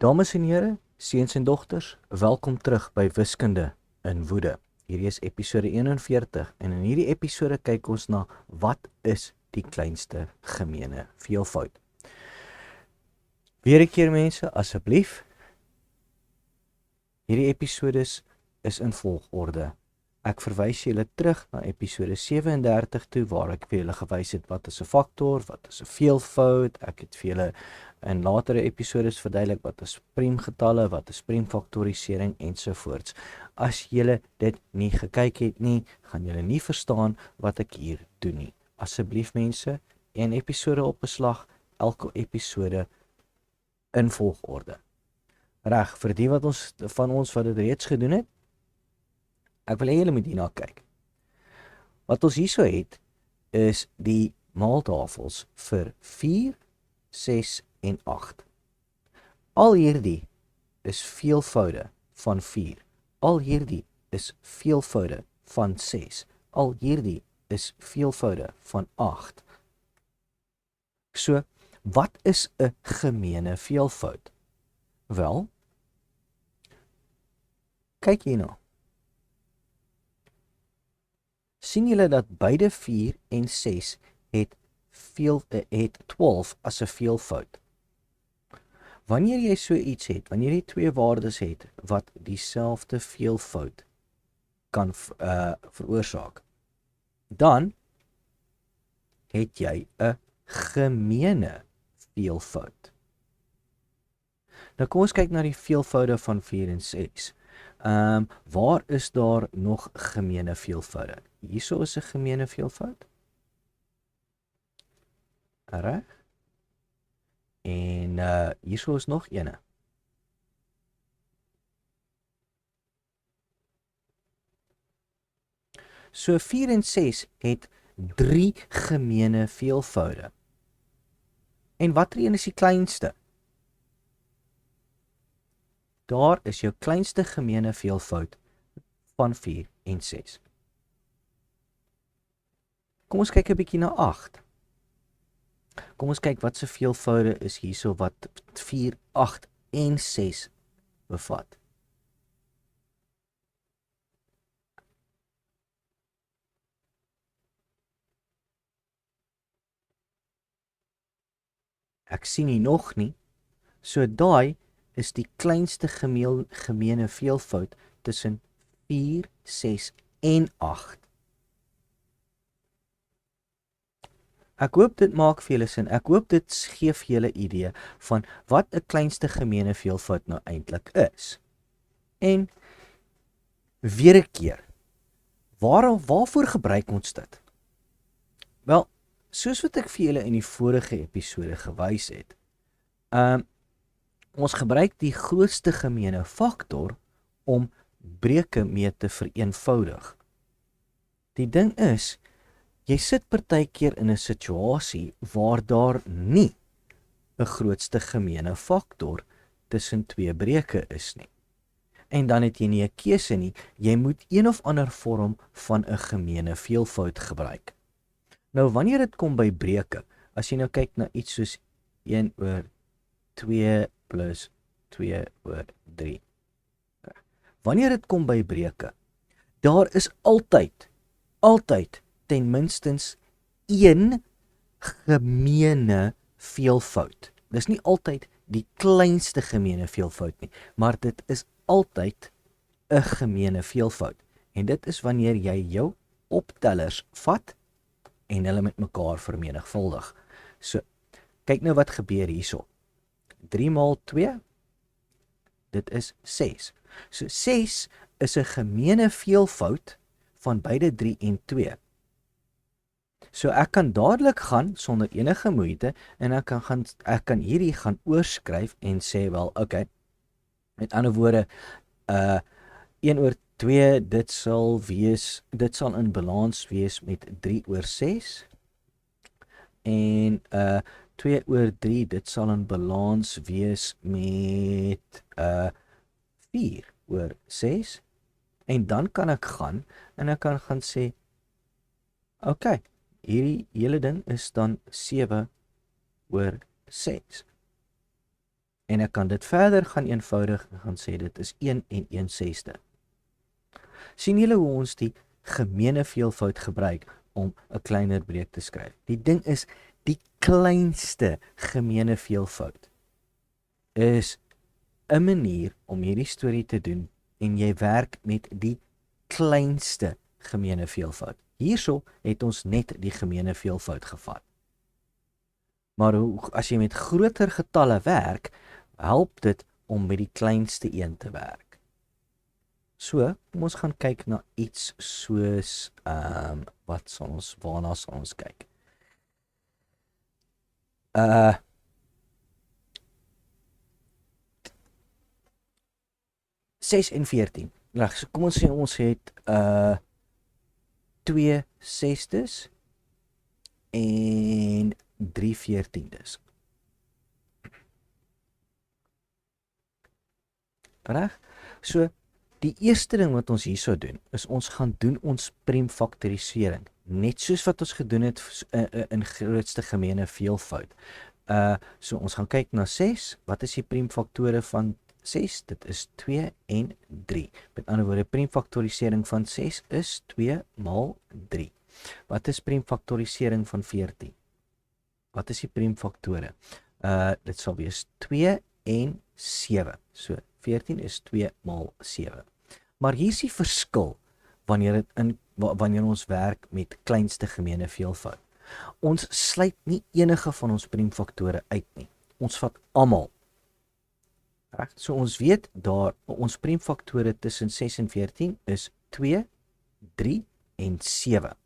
Dames en here, seuns en dogters, welkom terug by Wiskunde in Woede. Hierdie is episode 41 en in hierdie episode kyk ons na wat is die kleinste gemeene veelvoud. Weer 'n keer mense, asseblief. Hierdie episodes is in volgorde. Ek verwys julle terug na episode 37 toe waar ek vir julle gewys het wat is 'n faktor, wat is 'n veelvoud. Ek het vir julle in latere episodes verduidelik wat is priemgetalle, wat is priemfaktorisering ensovoorts. As julle dit nie gekyk het nie, gaan julle nie verstaan wat ek hier doen nie. Asseblief mense, een episode op beslag, elke episode in volgorde. Reg, vir die wat van ons wat dit reeds gedoen het, ek wil hê julle moet hierna kyk. Wat ons hierso het, is die maaltafels vir 4, 6 en 8. Al hierdie is veelvoude van 4. Al hierdie is veelvoude van 6. Al hierdie is veelvoude van 8. So, wat is 'n gemeene veelvoud? Wel, kyk hierna. Sien julle dat beide 4 en 6 het 12 as 'n veelvoud. Wanneer jy so iets het, wanneer jy twee waardes het wat dieselfde veelvoud kan veroorsaak, dan het jy 'n gemeene veelvoud. Nou kom ons kyk na die veelvoude van 4 en 6. Waar is daar nog gemeene veelvoude? Hierso is 'n gemeene veelvoud. Reg? En hierso is nog eene. So 4 en 6 het 3 gemeene veelvoude. En watter een is die kleinste? Daar is jou kleinste gemeene veelvoud van 4 en 6. Kom ons kyk 'n bietjie na 8. Kom ons kyk wat se veelvoude is hierso wat 4, 8 en 6 bevat. Ek sien nie nog nie. So daai is die kleinste gemeene veelvoud tussen 4, 6 en 8. Ek hoop dit maak vir julle sin. Ek hoop dit gee vir julle 'n idee van wat 'n kleinste gemeene veelvoud nou eintlik is. En weer 'n keer, waarvoor gebruik ons dit? Wel, soos wat ek vir julle in die vorige episode gewys het, ons gebruik die grootste gemeene faktor om breuke mee te vereenvoudig. Die ding is, jy sit partykeer in 'n situasie waar daar nie 'n grootste gemeene faktor tussen twee breuke is nie. En dan het jy nie 'n keuse nie, jy moet een of ander vorm van 'n gemeene veelvoud gebruik. Nou wanneer dit kom by breuke, as jy nou kyk na iets soos 1 oor 2 plus 2 oor 3. Wanneer dit kom by breuke, daar is altyd ten minstens een gemeene veelvoud. Dis nie altyd die kleinste gemeene veelvoud nie, maar dit is altyd 'n gemeene veelvoud. En dit is wanneer jy jou optellers vat en hulle met mekaar vermenigvuldig. So, kyk nou wat gebeur hierso. 3 maal 2, dit is 6. So 6 is 'n gemeene veelvoud van beide 3 en 2. So ek kan dadelik gaan sonder enige moeite en ek kan hierdie gaan oorskryf en sê wel, okay, met ander woorde, 1 oor 2, dit sal in balans wees met 3 oor 6 en 2 oor 3, dit sal in balans wees met 4 oor 6 en dan kan ek gaan en ek kan gaan sê, okay, hierdie hele ding is dan 7 oor 6. En ek kan dit verder gaan eenvoudig en gaan sê dit is 1 en 1/6. Sien julle hoe ons die gemeene veelvoud gebruik om 'n kleiner breek te skryf? Die ding is, die kleinste gemeene veelvoud is 'n manier om hierdie storie te doen en jy werk met die kleinste gemeene veelvoud. Hierso het ons net die gemeene veelvoud gevat. Maar as jy met groter getalle werk, help dit om met die kleinste een te werk. So, kom ons gaan kyk na iets soos waarna sal ons kyk? 6 en 14. Reg, so kom ons sê ons het 2/6 en 3/14. Reg? So die eerste ding wat ons hierso doen, is ons gaan doen ons priemfaktorisering, net soos wat ons gedoen het in grootste gemeene veelvoud. So ons gaan kyk na 6. Wat is die priemfaktore van 6? Dit is 2 en 3. Met ander woorde, priemfaktorisering van 6 is 2 maal 3. Wat is priemfaktorisering van 14? Wat is die priemfaktore? Dit sal wees 2 en 7. So 14 is 2 maal 7. Maar hier is die verskil wanneer ons werk met kleinste gemeene veelvoud. Ons sluit nie enige van ons priemfaktore uit nie. Ons vat almal. Reg? So ons weet daar ons priemfaktore tussen 6 en 14 is 2, 3 en 7.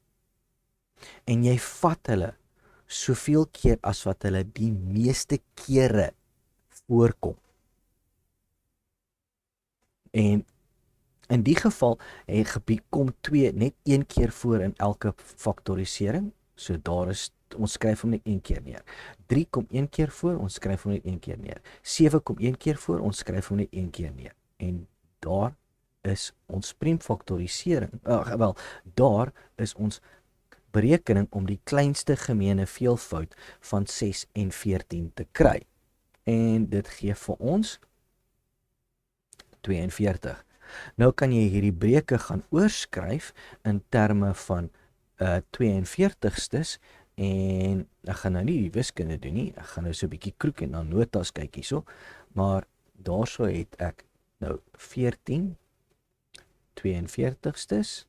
En jy vat hulle soveel keer as wat hulle die meeste kere voorkom. En in die geval kom 2 net 1 keer voor in elke faktorisering. So daar is, ons skryf hom net 1 keer neer. 3 kom 1 keer voor, ons skryf hom net 1 keer neer. 7 kom 1 keer voor, ons skryf hom net 1 keer neer. En daar is ons priemfaktorisering. Daar is ons berekening om die kleinste gemeene veelvoud van 6 en 14 te kry. En dit gee vir ons 42. Nou kan jy hierdie breuke gaan oorskryf in terme van 42stes en ek gaan nou nie die wiskunde doen nie, ek gaan nou so 'n bietjie kroek en na notas kyk hierso, maar daarso het ek nou 14 42stes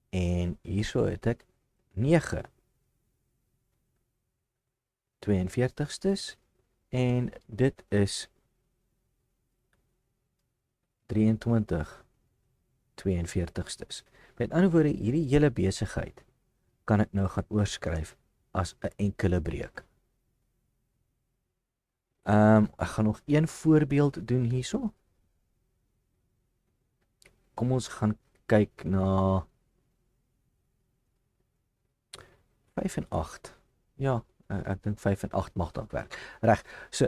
en hierso het ek 9 42stes en dit is 23 42stes. Met ander woorde, hierdie hele besigheid kan ek nou gaan oorskryf as 'n enkele breuk. Ek gaan nog een voorbeeld doen hierso. Kom ons gaan kyk na 5 en 8. Ja, ek dink 5 en 8 mag dalk werk. Reg. So,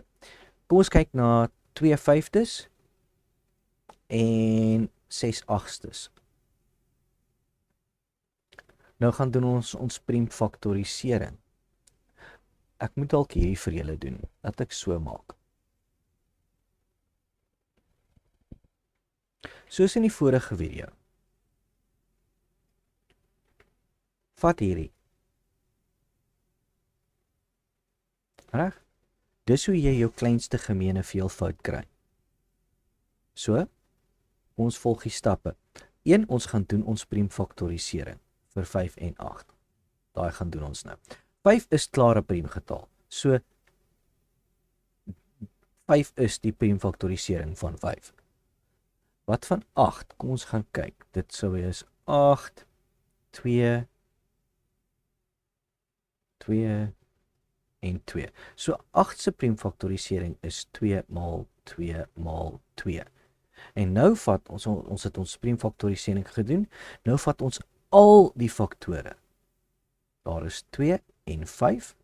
kom ons kyk na 2/5 en 6/8. Nou gaan doen ons priemfaktorisering. Ek moet dalk hierdie vir julle doen, dat ek so maak. Soos in die vorige video. Vat hierdie. Reg? Dis hoe jy jou kleinste gemeene veelvoud kry. So, ons volg die stappe. 1, ons gaan doen ons priemfaktorisering vir 5 en 8. Daai gaan doen ons nou. 5 is klare priemgetal. So 5 is die priemfaktorisering van 5. Wat van 8? Kom ons gaan kyk. Dit sou wees 8 2 2 en 2. So 8 se priemfaktorisering is 2 maal 2 maal 2. En nou vat ons het ons priemfaktorisering gedoen. Nou vat ons al die faktore. Daar is 2 en 5.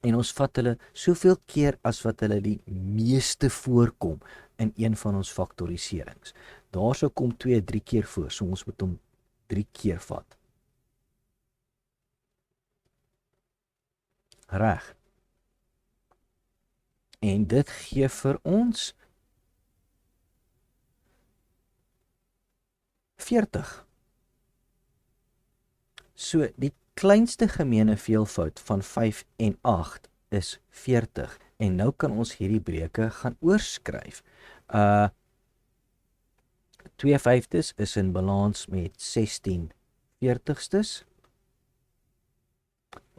En ons vat hulle soveel keer as wat hulle die meeste voorkom in een van ons faktoriserings. Daar sou kom 2 3 keer voor, so ons moet hom 3 keer vat. Reg. En dit gee vir ons 40. So die kleinste gemeene veelvoud van 5 en 8 is 40. En nou kan ons hierdie breuke gaan oorskryf. 2/5 is in balans met 16/40,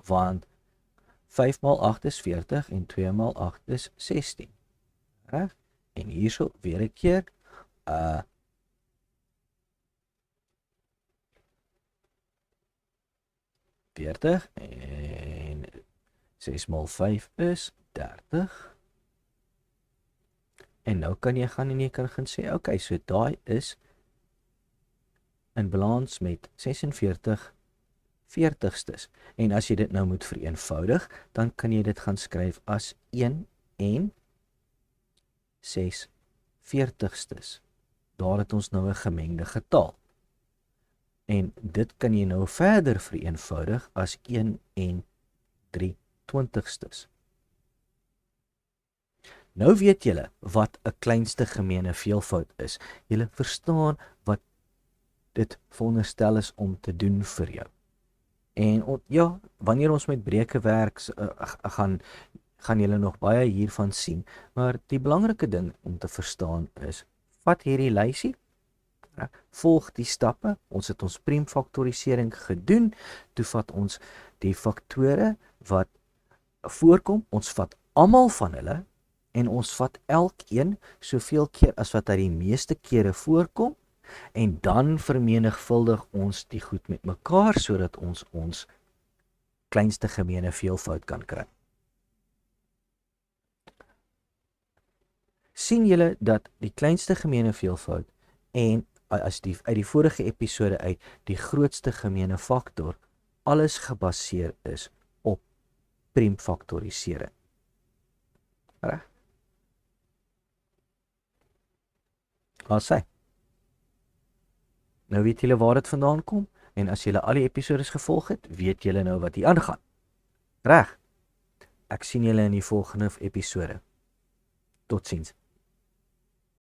want 5 maal 8 is 40 en 2 maal 8 is 16. Reg? En hierso weer 'n keer 40 en 6 maal 5 is 30. En nou kan jy gaan en jy kan gaan sê, okay, so daai is in balans met 46/40. En as jy dit nou moet vereenvoudig, dan kan jy dit gaan skryf as 1 en 6/40. Daar het ons nou 'n gemengde getal. En dit kan jy nou verder vereenvoudig as 1 en 3/20. Nou weet julle wat 'n kleinste gemeene veelvoud is. Julle verstaan wat dit veronderstel is om te doen vir jou. En ja, wanneer ons met breuke werk, gaan julle nog baie hiervan sien, maar die belangrike ding om te verstaan is, vat hierdie lysie, volg die stappe, ons het ons priemfaktorisering gedoen, toe vat ons die faktore wat voorkom, ons vat almal van hulle, en ons vat elkeen soveel keer as wat hy die meeste kere voorkom, en dan vermenigvuldig ons die goed met mekaar, sodat ons kleinste gemeene veelvoud kan kry. Sien julle dat die kleinste gemeene veelvoud en uit die vorige episode uit die grootste gemeene faktor alles gebaseer is op priemfaktorisering. Reg? As sê. Nou weet julle waar dit vandaan kom, en as julle al die episodes gevolg het, weet julle nou wat hier aangaan. Reg? Ek sien julle in die volgende episode. Totsiens.